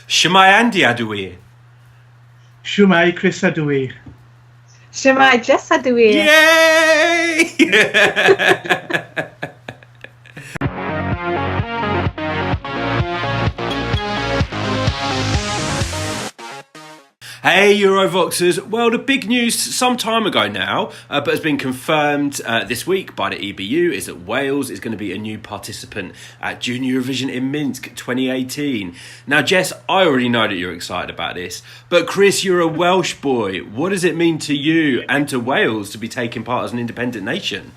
Shemai Andy Adouir. Shwmai Chris Adwy. Shemai Jess Adouir. Yay! Hey Eurovoxers, well the big news some time ago now, but has been confirmed this week by the EBU is that Wales is going to be a new participant at Junior Eurovision in Minsk 2018. Now Jess, I already know that you're excited about this, but Chris, you're a Welsh boy. What does it mean to you and to Wales to be taking part as an independent nation?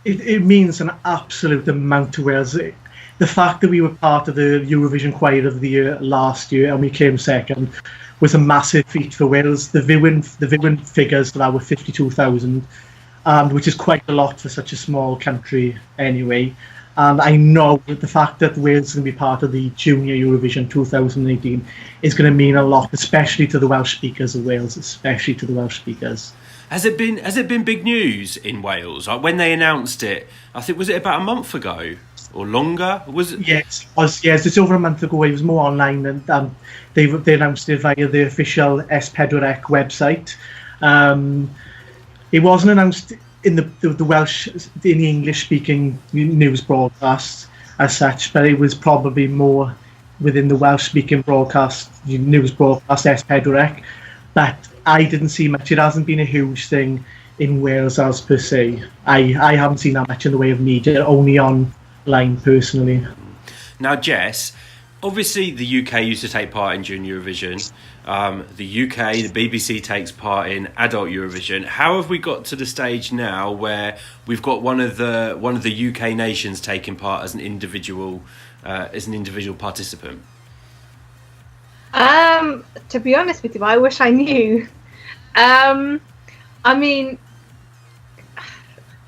It means an absolute amount to Wales. The fact that we were part of the Eurovision Choir of the Year last year and we came second was a massive feat for Wales. The viewing figures for that were 52,000, which is quite a lot for such a small country anyway. And I know that the fact that Wales is going to be part of the Junior Eurovision 2018 is going to mean a lot, especially to the Welsh speakers of Wales, especially to the Welsh speakers. Has it been big news in Wales? Like when they announced it, I think, was it about a month ago? Or longer? Was it? Yes, it's over a month ago. It was more online, and they announced it via the official S4C website. It wasn't announced in the Welsh, in the English-speaking news broadcast as such, but it was probably more within the Welsh-speaking news broadcast S4C. But I didn't see much. It hasn't been a huge thing in Wales as per se. I haven't seen that much in the way of media, only online personally. Now, Jess, obviously the UK used to take part in Junior Eurovision. The UK, the BBC takes part in Adult Eurovision. How have we got to the stage now where we've got one of the UK nations taking part as an individual participant? To be honest with you, I wish I knew. I mean,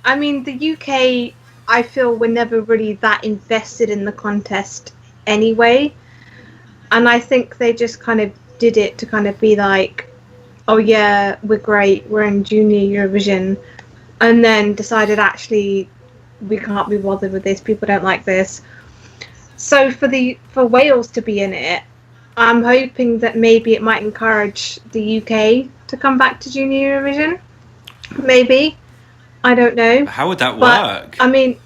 the UK, I feel, were never really that invested in the contest anyway. And I think they just kind of did it to kind of be like, oh yeah, we're great, we're in Junior Eurovision. And then decided, actually, we can't be bothered with this, people don't like this. So for Wales to be in it, I'm hoping that maybe it might encourage the UK to come back to Junior Eurovision. Maybe. I don't know. How would that work? I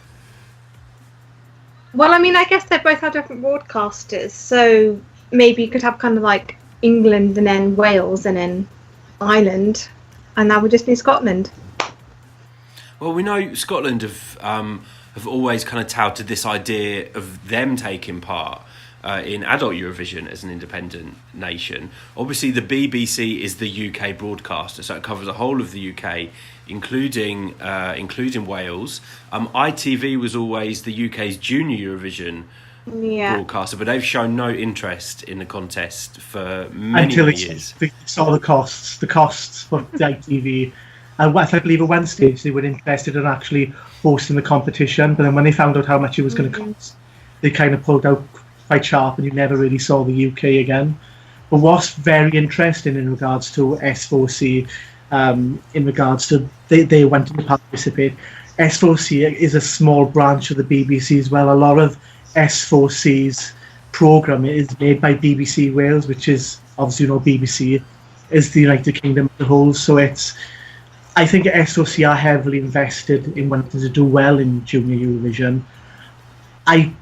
guess they both have different broadcasters, so maybe you could have kind of like England and then Wales and then Ireland, and that would just be Scotland. Well, we know Scotland have always kind of touted this idea of them taking part in Adult Eurovision as an independent nation. Obviously, the BBC is the UK broadcaster, so it covers the whole of the UK, including Wales. ITV was always the UK's Junior Eurovision broadcaster, but they've shown no interest in the contest for many years. They saw the costs for the ITV. And I believe at one stage they were interested in actually hosting the competition, but then when they found out how much it was going to cost, they kind of pulled out quite sharp, and you never really saw the UK again. But what's very interesting in regards to S4C, in regards to they wanted to participate, S4C is a small branch of the BBC as well. A lot of S4C's programme is made by BBC Wales, which is obviously, BBC is the United Kingdom as a whole. So I think S4C are heavily invested in wanting to do well in Junior Eurovision. I'm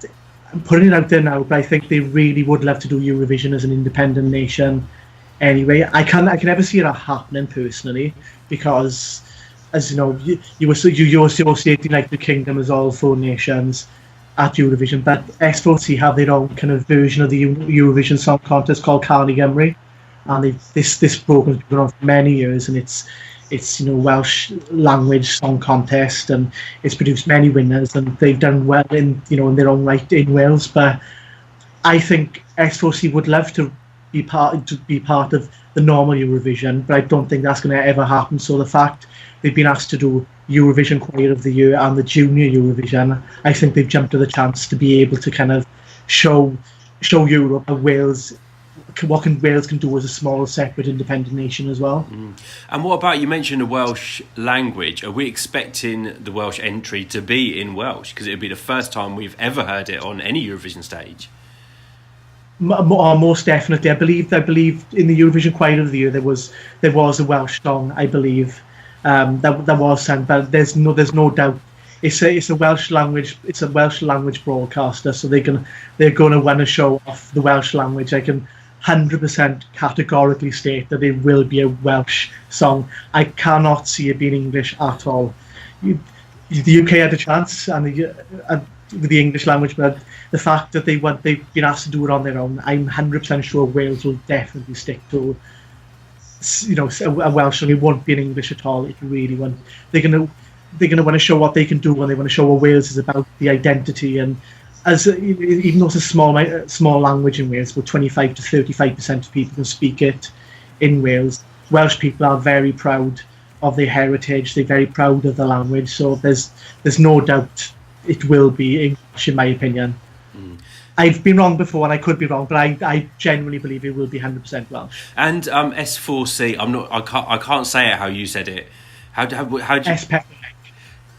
putting it out there now, but I think they really would love to do Eurovision as an independent nation. Anyway, I can never see that happening personally, because, as you know, you associate the United Kingdom as all four nations at Eurovision, but S4C have their own kind of version of the Eurovision Song Contest called Carly Gymru, and this program's been on for many years, and it's Welsh language song contest, and it's produced many winners, and they've done well in their own right in Wales. But I think S4C would love to be part of the normal Eurovision, but I don't think that's going to ever happen. So the fact they've been asked to do Eurovision Choir of the Year and the Junior Eurovision, I think they've jumped to the chance to be able to kind of show Europe what Wales can do as a small, separate, independent nation as well. And what about, you mentioned the Welsh language? Are we expecting the Welsh entry to be in Welsh? Because it would be the first time we've ever heard it on any Eurovision stage. Most definitely. I believe in the Eurovision Choir of the Year there was a Welsh song. I believe that was sung, but there's no doubt. It's a Welsh language. It's a Welsh language broadcaster, so they're gonna want to show off the Welsh language. I can 100% categorically state that it will be a Welsh song. I cannot see it being English at all. The UK had a chance, and with the English language, but the fact that they've been asked to do it on their own, I'm 100% sure Wales will definitely stick to, a Welsh song. It won't be in English at all. It really won't. They're gonna want to show what they can do, and they want to show what Wales is about, the identity, and even though it's a small language in Wales, but 25 to 35% of people can speak it in Wales. Welsh people are very proud of their heritage. They're very proud of the language. So there's no doubt it will be English, in my opinion. I've been wrong before, and I could be wrong, but I genuinely believe it will be 100% Welsh. And S4C, I can't say it how you said it. How do you?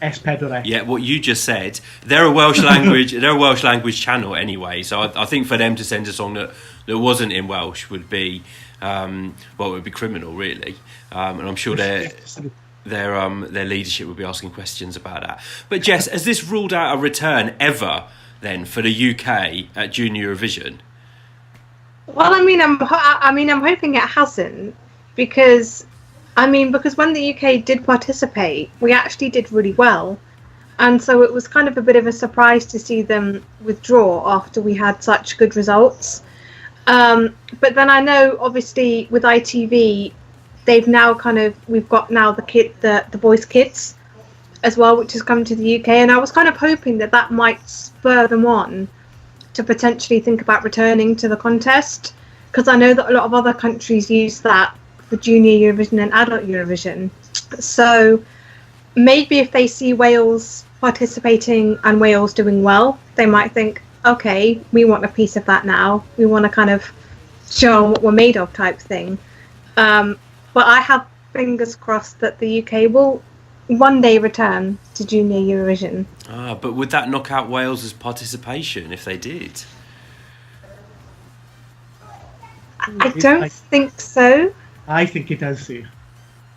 S4C. Yeah, what you just said. They're a Welsh language channel anyway. So I think for them to send a song that wasn't in Welsh would be, it would be criminal, really. And I'm sure their leadership would be asking questions about that. But Jess, has this ruled out a return ever then for the UK at Junior Eurovision? Well, I'm hoping it hasn't, because when the UK did participate, we actually did really well. And so it was kind of a bit of a surprise to see them withdraw after we had such good results. But then I know, obviously, with ITV, we've got now the Voice Kids as well, which has come to the UK. And I was kind of hoping that might spur them on to potentially think about returning to the contest, because I know that a lot of other countries use that for Junior Eurovision and Adult Eurovision. So maybe if they see Wales participating and Wales doing well, they might think, okay, we want a piece of that now. We want to kind of show what we're made of, type thing. But I have fingers crossed that the UK will one day return to Junior Eurovision. But would that knock out Wales's participation if they did? I don't think so. I think it does too.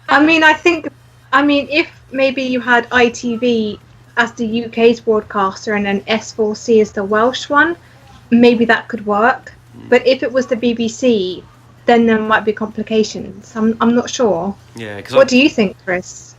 If maybe you had ITV as the UK's broadcaster and then S4C as the Welsh one, maybe that could work. But if it was the BBC, then there might be complications. I'm not sure. Yeah. What do you think, Chris?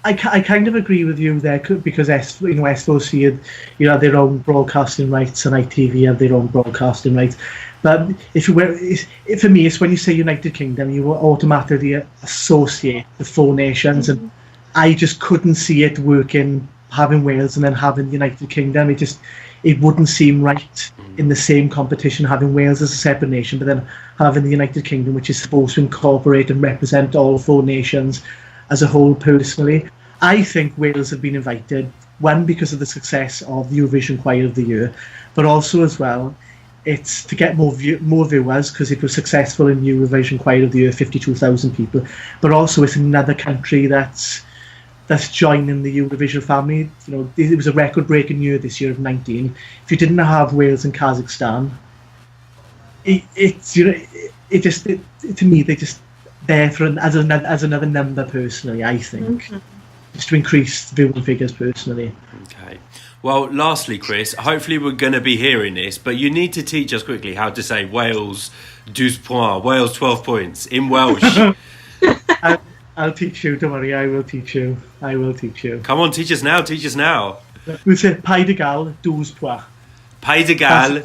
I kind of agree with you there, because S4C had their own broadcasting rights, and ITV had their own broadcasting rights. But for me, it's when you say United Kingdom, you will automatically associate the four nations, and I just couldn't see it working, having Wales and then having the United Kingdom. It wouldn't seem right in the same competition, having Wales as a separate nation, but then having the United Kingdom, which is supposed to incorporate and represent all four nations as a whole. Personally, I think Wales have been invited, one, because of the success of the Eurovision Choir of the Year, but also as well, it's to get more viewers, because it was successful in Eurovision Choir of the Year, 52,000 people, but also it's another country that's joining the Eurovision family. It was a record-breaking year this year of 19. If you didn't have Wales and Kazakhstan, to me, they just there as another number. Personally, I think just to increase viewing figures. Personally. Okay. Well, lastly, Chris, hopefully we're going to be hearing this, but you need to teach us quickly how to say Wales 12 points, Wales 12 points in Welsh. I'll teach you, don't worry, I will teach you. Come on, teach us now. We'll say Paid de Gal 12 points. Paid de Gal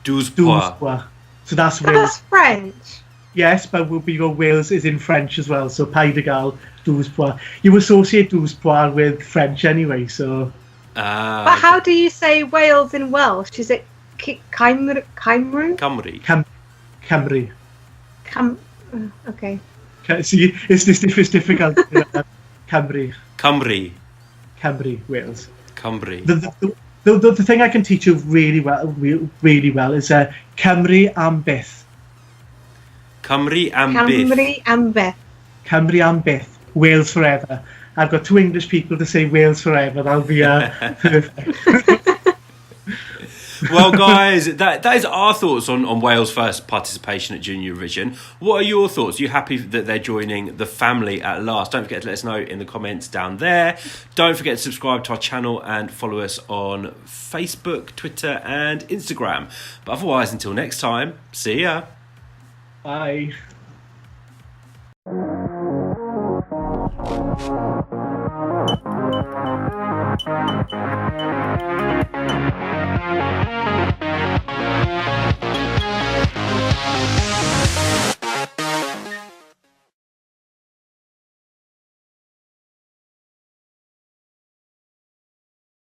12 points. So that's Wales. That's French. Yes, but Wales is in French as well, so Paid de Gal 12 points. You associate 12 points with French anyway, so... But how do you say Wales in Welsh? Is it Cymru? Cymru. Okay. See, it's difficult. Cymru, Wales. Cymru. The thing I can teach you really well is Cymru am byth. Cymru am byth. Cymru am byth. Wales forever. I've got two English people to say Wales forever. That'll be perfect. Well, guys, that is our thoughts on Wales' first participation at Junior Eurovision. What are your thoughts? Are you happy that they're joining the family at last? Don't forget to let us know in the comments down there. Don't forget to subscribe to our channel and follow us on Facebook, Twitter and Instagram. But otherwise, until next time, see ya. Bye.